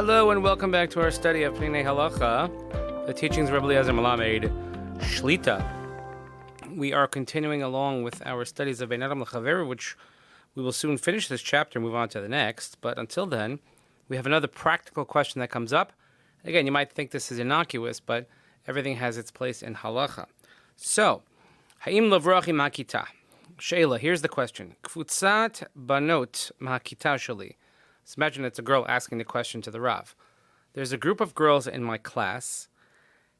Hello and welcome back to our study of Peninei Halacha, the teachings of Rav Eliezer Melamed Shlit. We are continuing along with our studies of Bein Adam Lechaveiro, which we will soon finish this chapter and move on to the next. But until then, we have another practical question that comes up. Again, you might think this is innocuous, but everything has its place in Halacha. So, Ha'im Lavrachi Ma'akita. Sheila, here's the question. Kfutzat banot ma'akita shali. So imagine it's a girl asking the question to the Rav. There's a group of girls in my class.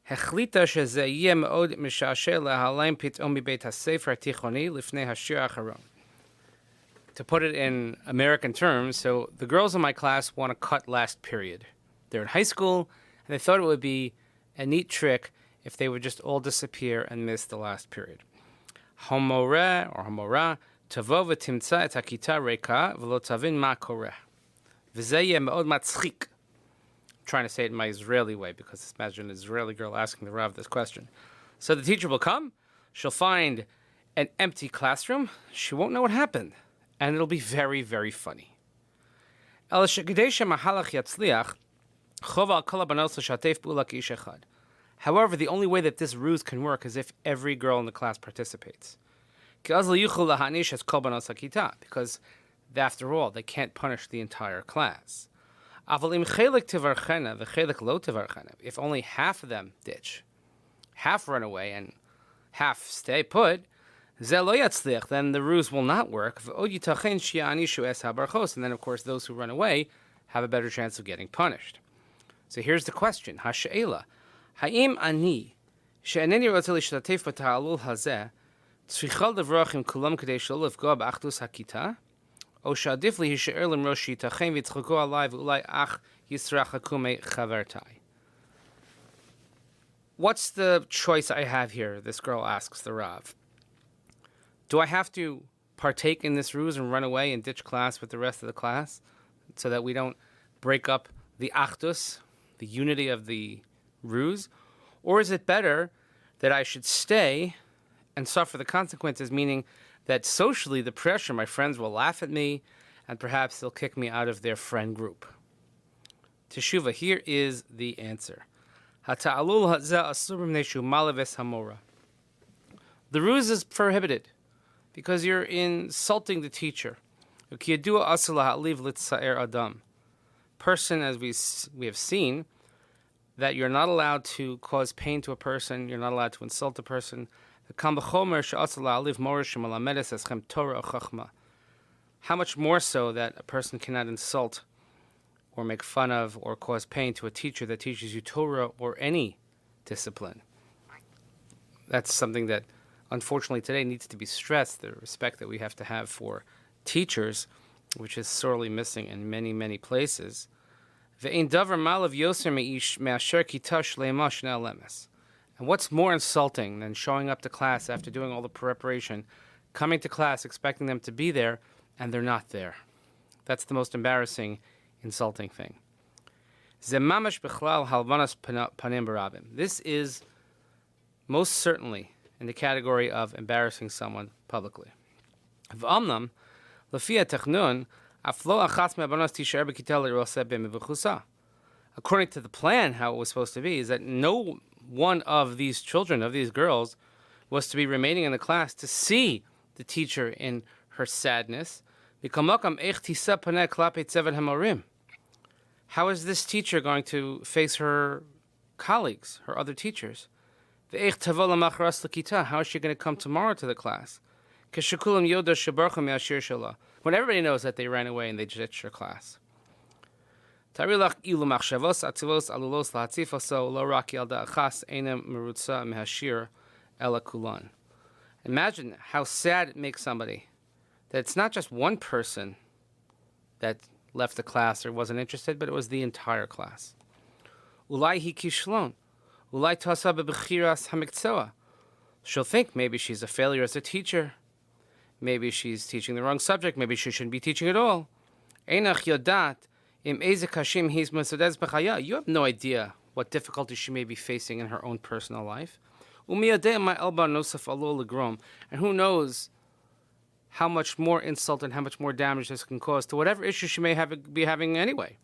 Hechlita sheze yeh me'od mishashe lehalayim pitom mibeit hasefer hatichoni lifnei hashir acharon. To put it in American terms, so the girls in my class want to cut last period. They're in high school, and they thought it would be a neat trick if they would just all disappear and miss the last period. Hamoreh or hamora tavo v'timtza et hakita reka v'lo tavin ma koreh. V'zeh yeh me'od matzchik. I'm trying to say it in my Israeli way because imagine an Israeli girl asking the Rav this question. So the teacher will come, she'll find an empty classroom, she won't know what happened, and it'll be very, very funny. However, the only way that this ruse can work is if every girl in the class participates. Because, after all, they can't punish the entire class. If only half of them ditch, half run away, and half stay put, then the ruse will not work. And then, of course, those who run away have a better chance of getting punished. So here's the question. Ha'she'ela. Ha'im ani she'eneni rotzeh l'shtatef b'ta'alul hazeh tzricha levrachim kulam kedei shelo lifgoa b'achdus hakita o she'adif li hishe'er limrosh yitachem v'yitzchaku alai v'ulai ach yisrachaku me'chavertai. What's the choice I have here? This girl asks the Rav. Do I have to partake in this ruse and run away and ditch class with the rest of the class so that we don't break up the achdus, the unity of the ruse? Or is it better that I should stay and suffer the consequences, meaning that socially the pressure, my friends will laugh at me and perhaps they'll kick me out of their friend group? Teshuvah, here is the answer. The ruse is prohibited because you're insulting the teacher. Person, as we have seen, that you're not allowed to cause pain to a person, you're not allowed to insult a person. How much more so that a person cannot insult or make fun of or cause pain to a teacher that teaches you Torah or any discipline. That's something that unfortunately today needs to be stressed, the respect that we have to have for teachers, which is sorely missing in many, many places. And what's more insulting than showing up to class after doing all the preparation, coming to class expecting them to be there, and they're not there? That's the most embarrassing, insulting thing. This is most certainly in the category of embarrassing someone publicly. According to the plan, how it was supposed to be is that no one of these children, of these girls, was to be remaining in the class to see the teacher in her sadness. How is this teacher going to face her colleagues, her other teachers? How is she going to come tomorrow to the class? When everybody knows that they ran away and they ditched their class. Imagine how sad it makes somebody that it's not just one person that left the class or wasn't interested, but it was the entire class. She'll think maybe she's a failure as a teacher. Maybe she's teaching the wrong subject. Maybe she shouldn't be teaching at all. You have no idea what difficulties she may be facing in her own personal life. And who knows how much more insult and how much more damage this can cause to whatever issue she may be having anyway.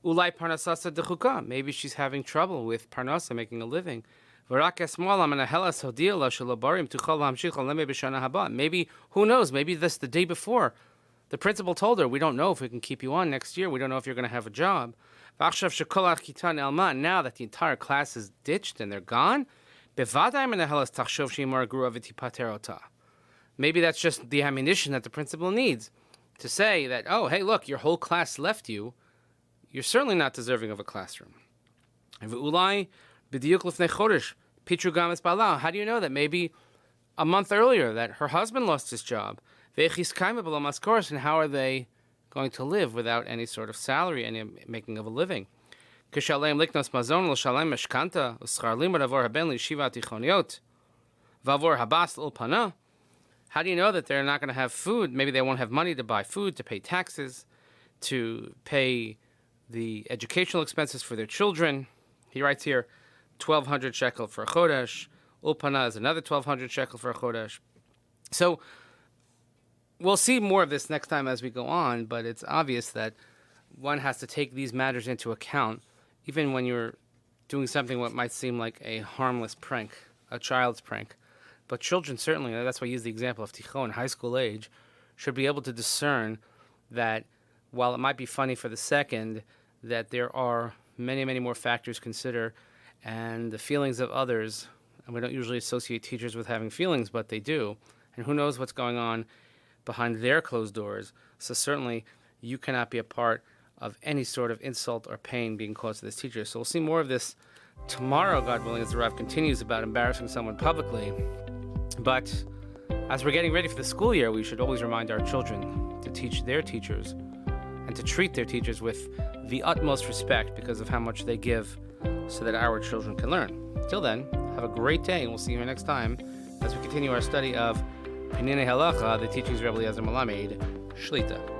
Ulai parnasasa dechuka. Maybe she's having trouble with parnasa, making a living. Maybe, who knows, maybe this the day before. The principal told her, we don't know if we can keep you on next year. We don't know if you're going to have a job. Now that the entire class is ditched and they're gone, maybe that's just the ammunition that the principal needs to say that, oh, hey, look, your whole class left you. You're certainly not deserving of a classroom. How do you know that maybe a month earlier that her husband lost his job? And how are they going to live without any sort of salary, any making of a living? How do you know that they're not going to have food? Maybe they won't have money to buy food, to pay taxes, to pay the educational expenses for their children. He writes here, 1,200 shekel for a chodesh. Ulpana is another 1,200 shekel for a chodesh. So we'll see more of this next time as we go on, but it's obvious that one has to take these matters into account, even when you're doing something what might seem like a harmless prank, a child's prank. But children certainly, that's why I use the example of tichon, high school age, should be able to discern that while it might be funny for the second, that there are many, many more factors to consider, and the feelings of others, and we don't usually associate teachers with having feelings, but they do, and who knows what's going on behind their closed doors. So certainly you cannot be a part of any sort of insult or pain being caused to this teacher. So we'll see more of this tomorrow, God willing, as the Rav continues about embarrassing someone publicly. But as we're getting ready for the school year, we should always remind our children to teach their teachers and to treat their teachers with the utmost respect because of how much they give so that our children can learn. Till then, have a great day, and we'll see you here next time as we continue our study of Peninei Halacha, the teachings of Rav Eliezer Melamed Shlit.